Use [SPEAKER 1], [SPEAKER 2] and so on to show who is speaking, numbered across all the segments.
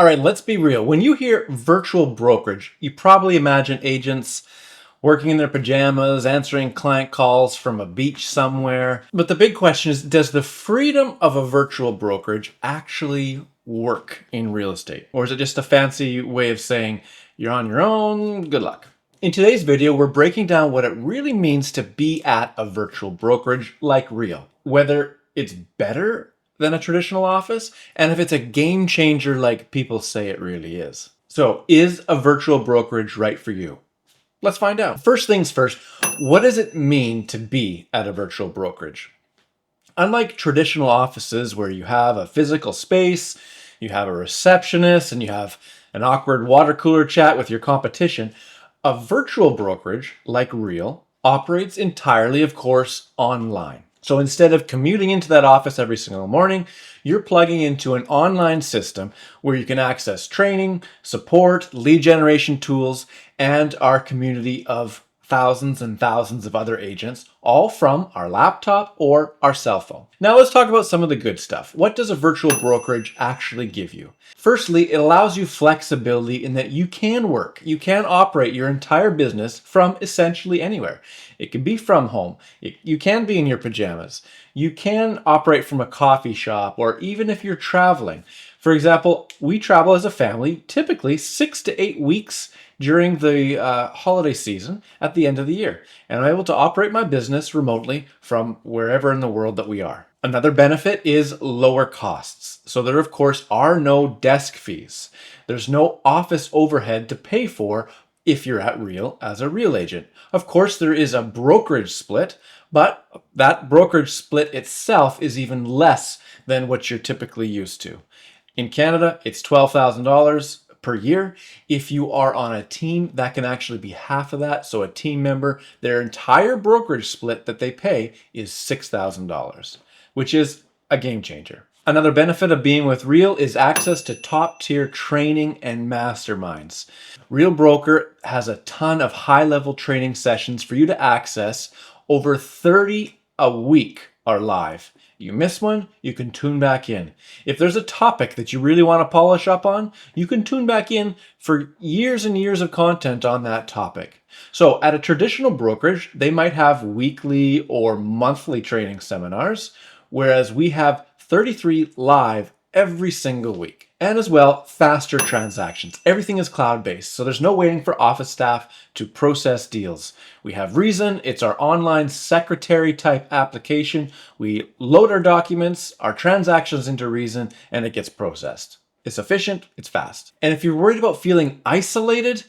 [SPEAKER 1] All right, let's be real. When you hear virtual brokerage, you probably imagine agents working in their pajamas, answering client calls from a beach somewhere. But the big question is, does the freedom of a virtual brokerage actually work in real estate? Or is it just a fancy way of saying you're on your own, good luck? In today's video, we're breaking down what it really means to be at a virtual brokerage like Real, whether it's better than a traditional office, and if it's a game changer like people say it really is. So, is a virtual brokerage right for you? Let's find out. First things first, what does it mean to be at a virtual brokerage? Unlike traditional offices where you have a physical space, you have a receptionist, and you have an awkward water cooler chat with your competition, a virtual brokerage like Real operates entirely, of course, online. So instead of commuting into that office every single morning, you're plugging into an online system where you can access training, support, lead generation tools, and our community of thousands and thousands of other agents, all from our laptop or our cell phone. Now let's talk about some of the good stuff. What does a virtual brokerage actually give you? Firstly, it allows you flexibility in that you can work. You can operate your entire business from essentially anywhere. It can be from home. You can be in your pajamas. You can operate from a coffee shop, or even if you're traveling. For example, we travel as a family, typically 6 to 8 weeks during the holiday season at the end of the year. And I'm able to operate my business remotely from wherever in the world that we are. Another benefit is lower costs. So there, of course, are no desk fees. There's no office overhead to pay for if you're at Real as a Real agent. Of course, there is a brokerage split, but that brokerage split itself is even less than what you're typically used to. In Canada, it's $12,000 per year. If you are on a team, that can actually be half of that. So a team member, their entire brokerage split that they pay is $6,000, which is a game changer. Another benefit of being with Real is access to top tier training and masterminds. Real Broker has a ton of high level training sessions for you to access. Over 30 a week are live. You miss one, you can tune back in. If there's a topic that you really want to polish up on, you can tune back in for years and years of content on that topic. So at a traditional brokerage, they might have weekly or monthly training seminars, whereas we have 33 live every single week. And as well, faster transactions. Everything is cloud-based, so there's no waiting for office staff to process deals. We have Reason, it's our online secretary type application. We load our documents, our transactions into Reason, and it gets processed. It's efficient, it's fast. And if you're worried about feeling isolated,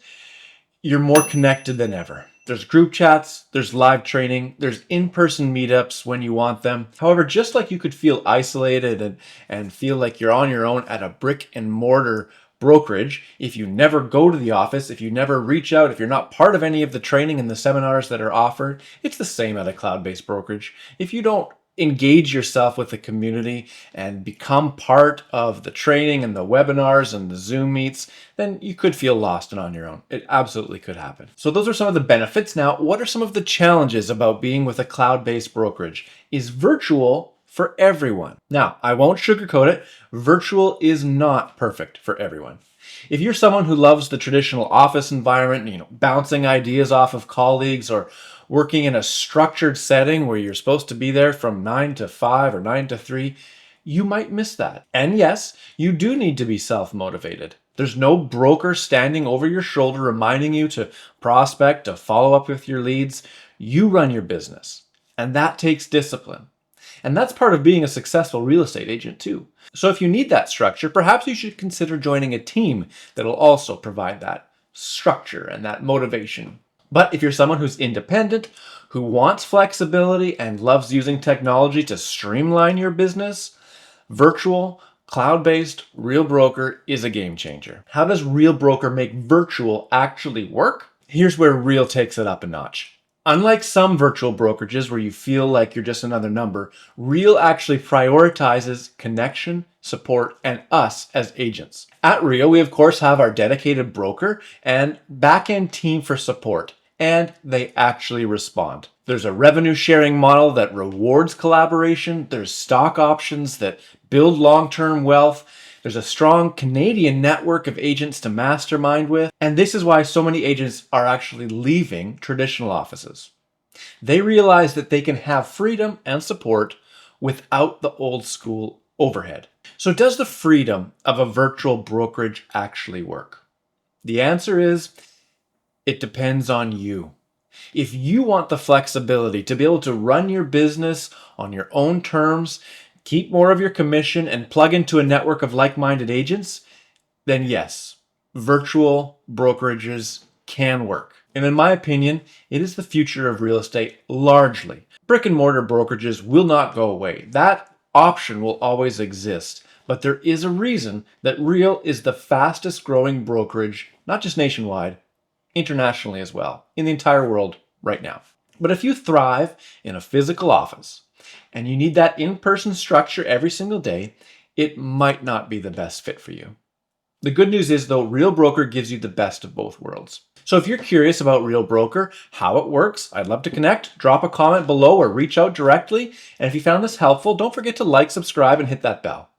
[SPEAKER 1] you're more connected than ever. There's group chats, there's live training, there's in-person meetups when you want them. However, just like you could feel isolated and feel like you're on your own at a brick and mortar brokerage, if you never go to the office, if you never reach out, if you're not part of any of the training and the seminars that are offered, it's the same at a cloud-based brokerage. If you don't engage yourself with the community and become part of the training and the webinars and the Zoom meets, then you could feel lost and on your own. It absolutely could happen. So those are some of the benefits. Now, what are some of the challenges about being with a cloud-based brokerage? Is virtual for everyone? Now, I won't sugarcoat it. Virtual is not perfect for everyone. If you're someone who loves the traditional office environment, bouncing ideas off of colleagues or working in a structured setting where you're supposed to be there from 9 to 5 or 9 to 3, you might miss that. And yes, you do need to be self-motivated. There's no broker standing over your shoulder reminding you to prospect, to follow up with your leads. You run your business, and that takes discipline. And that's part of being a successful real estate agent too. So if you need that structure, perhaps you should consider joining a team that'll also provide that structure and that motivation. But if you're someone who's independent, who wants flexibility and loves using technology to streamline your business, virtual, cloud-based Real Broker is a game changer. How does Real Broker make virtual actually work? Here's where Real takes it up a notch. Unlike some virtual brokerages where you feel like you're just another number, Real actually prioritizes connection, support, and us as agents. At Real, we of course have our dedicated broker and back-end team for support, and they actually respond. There's a revenue sharing model that rewards collaboration. There's stock options that build long-term wealth. There's a strong Canadian network of agents to mastermind with, and this is why so many agents are actually leaving traditional offices. They realize that they can have freedom and support without the old school overhead. So does the freedom of a virtual brokerage actually work? The answer is, it depends on you. If you want the flexibility to be able to run your business on your own terms, keep more of your commission, and plug into a network of like-minded agents, then yes, virtual brokerages can work. And in my opinion, it is the future of real estate largely. Brick and mortar brokerages will not go away. That option will always exist. But there is a reason that Real is the fastest growing brokerage, not just nationwide, internationally as well, in the entire world right now. But if you thrive in a physical office and you need that in-person structure every single day, it might not be the best fit for you. The good news is, though, Real Broker gives you the best of both worlds. So if you're curious about Real Broker, how it works, I'd love to connect. Drop a comment below or reach out directly. And if you found this helpful, don't forget to like, subscribe, and hit that bell.